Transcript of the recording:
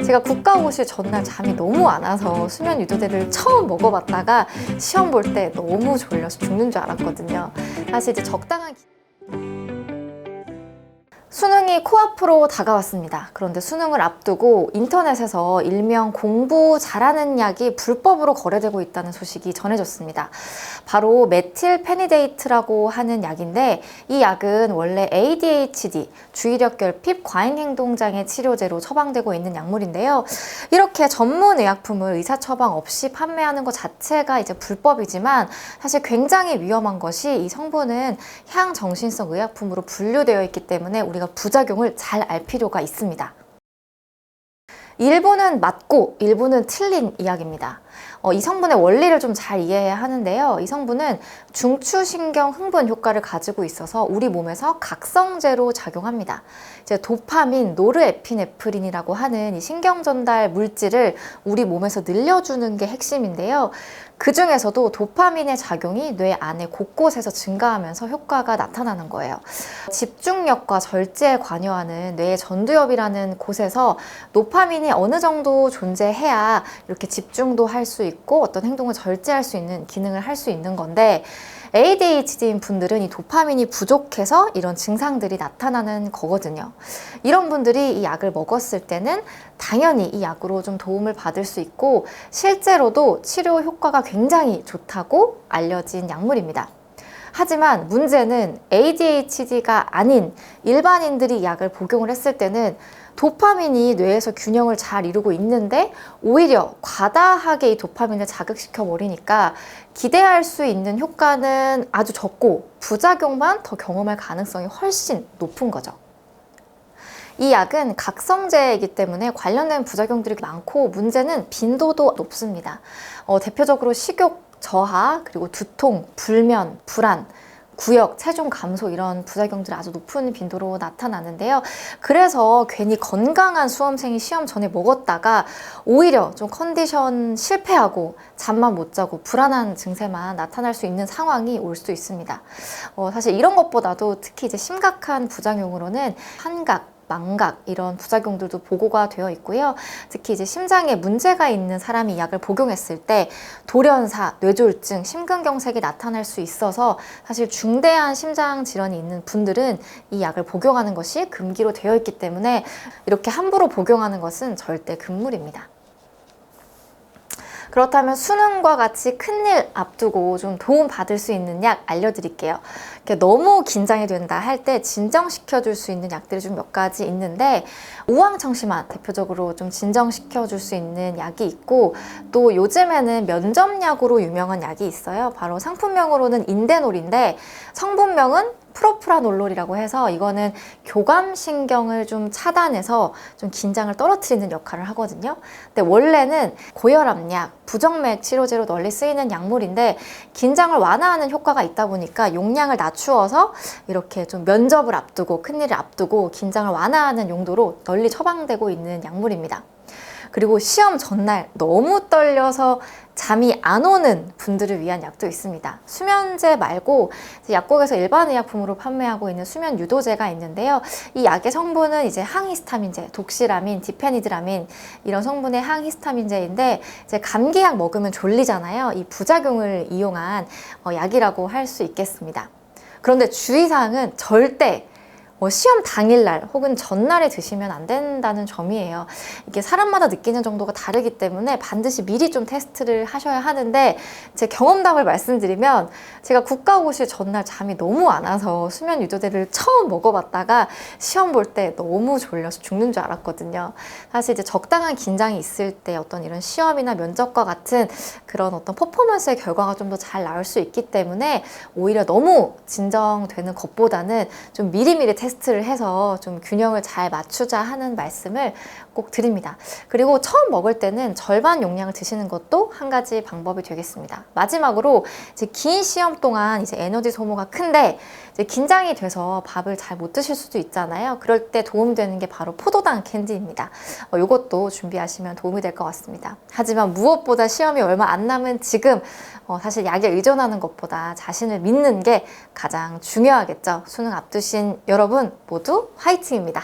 제가 국가고시 전날 잠이 너무 안 와서 수면 유도제를 처음 먹어봤다가 시험 볼 때 너무 졸려서 죽는 줄 알았거든요. 사실 이제 적당한 수능이 코앞으로 다가왔습니다. 그런데 수능을 앞두고 인터넷에서 일명 공부 잘하는 약이 불법으로 거래되고 있다는 소식이 전해졌습니다. 바로 메틸페니데이트라고 하는 약인데 이 약은 원래 ADHD, 주의력 결핍, 과잉행동장애 치료제로 처방되고 있는 약물인데요. 이렇게 전문 의약품을 의사 처방 없이 판매하는 것 자체가 이제 불법이지만 사실 굉장히 위험한 것이 이 성분은 향정신성 의약품으로 분류되어 있기 때문에 우리가 부작용을 잘 알 필요가 있습니다. 일부는 맞고 일부는 틀린 이야기입니다. 이 성분의 원리를 좀 잘 이해해야 하는데요. 이 성분은 중추신경 흥분 효과를 가지고 있어서 우리 몸에서 각성제로 작용합니다. 이제 도파민, 노르에피네프린이라고 하는 이 신경 전달 물질을 우리 몸에서 늘려주는 게 핵심인데요. 그 중에서도 도파민의 작용이 뇌 안에 곳곳에서 증가하면서 효과가 나타나는 거예요. 집중력과 절제에 관여하는 뇌의 전두엽이라는 곳에서 도파민이 어느 정도 존재해야 이렇게 집중도 할 수 있고 어떤 행동을 절제할 수 있는 기능을 할 수 있는 건데 ADHD인 분들은 이 도파민이 부족해서 이런 증상들이 나타나는 거거든요. 이런 분들이 이 약을 먹었을 때는 당연히 이 약으로 좀 도움을 받을 수 있고 실제로도 치료 효과가 굉장히 좋다고 알려진 약물입니다. 하지만 문제는 ADHD가 아닌 일반인들이 이 약을 복용을 했을 때는 도파민이 뇌에서 균형을 잘 이루고 있는데 오히려 과다하게 이 도파민을 자극시켜 버리니까 기대할 수 있는 효과는 아주 적고 부작용만 더 경험할 가능성이 훨씬 높은 거죠. 이 약은 각성제이기 때문에 관련된 부작용들이 많고 문제는 빈도도 높습니다. 대표적으로 식욕 저하, 그리고 두통, 불면, 불안, 구역, 체중 감소 이런 부작용들이 아주 높은 빈도로 나타나는데요. 그래서 괜히 건강한 수험생이 시험 전에 먹었다가 오히려 좀 컨디션 실패하고 잠만 못 자고 불안한 증세만 나타날 수 있는 상황이 올 수 있습니다. 사실 이런 것보다도 특히 이제 심각한 부작용으로는 환각, 망각 이런 부작용들도 보고가 되어 있고요. 특히 이제 심장에 문제가 있는 사람이 이 약을 복용했을 때 돌연사, 뇌졸중, 심근경색이 나타날 수 있어서 사실 중대한 심장 질환이 있는 분들은 이 약을 복용하는 것이 금기로 되어 있기 때문에 이렇게 함부로 복용하는 것은 절대 금물입니다. 그렇다면 수능과 같이 큰일 앞두고 좀 도움 받을 수 있는 약 알려드릴게요. 너무 긴장이 된다 할 때 진정시켜 줄 수 있는 약들이 좀 몇 가지 있는데 우황청심환 대표적으로 좀 진정시켜 줄 수 있는 약이 있고 또 요즘에는 면점약으로 유명한 약이 있어요. 바로 상품명으로는 인데놀인데 성분명은 프로프라놀롤이라고 해서 이거는 교감신경을 좀 차단해서 좀 긴장을 떨어뜨리는 역할을 하거든요. 근데 원래는 고혈압약, 부정맥 치료제로 널리 쓰이는 약물인데 긴장을 완화하는 효과가 있다 보니까 용량을 낮추어서 이렇게 좀 면접을 앞두고 큰일을 앞두고 긴장을 완화하는 용도로 널리 처방되고 있는 약물입니다. 그리고 시험 전날 너무 떨려서 잠이 안 오는 분들을 위한 약도 있습니다. 수면제 말고 약국에서 일반 의약품으로 판매하고 있는 수면 유도제가 있는데요. 이 약의 성분은 이제 항히스타민제, 독시라민, 디페니드라민 이런 성분의 항히스타민제인데 이제 감기약 먹으면 졸리잖아요. 이 부작용을 이용한 약이라고 할 수 있겠습니다. 그런데 주의사항은 절대 시험 당일날 혹은 전날에 드시면 안 된다는 점이에요. 이게 사람마다 느끼는 정도가 다르기 때문에 반드시 미리 좀 테스트를 하셔야 하는데 제 경험담을 말씀드리면 제가 국가고시 전날 잠이 너무 안 와서 수면 유도제를 처음 먹어봤다가 시험 볼 때 너무 졸려서 죽는 줄 알았거든요. 사실 이제 적당한 긴장이 있을 때 어떤 이런 시험이나 면접과 같은 그런 어떤 퍼포먼스의 결과가 좀 더 잘 나올 수 있기 때문에 오히려 너무 진정되는 것보다는 좀 미리미리 테스트를 해서 좀 균형을 잘 맞추자 하는 말씀을 꼭 드립니다. 그리고 처음 먹을 때는 절반 용량을 드시는 것도 한 가지 방법이 되겠습니다. 마지막으로 이제 긴 시험 동안 이제 에너지 소모가 큰데 이제 긴장이 돼서 밥을 잘 못 드실 수도 있잖아요. 그럴 때 도움되는 게 바로 포도당 캔디입니다. 이것도 준비하시면 도움이 될 것 같습니다. 하지만 무엇보다 시험이 얼마 안 남은 지금 사실 약에 의존하는 것보다 자신을 믿는 게 가장 중요하겠죠. 수능 앞두신 여러분 모두 화이팅입니다.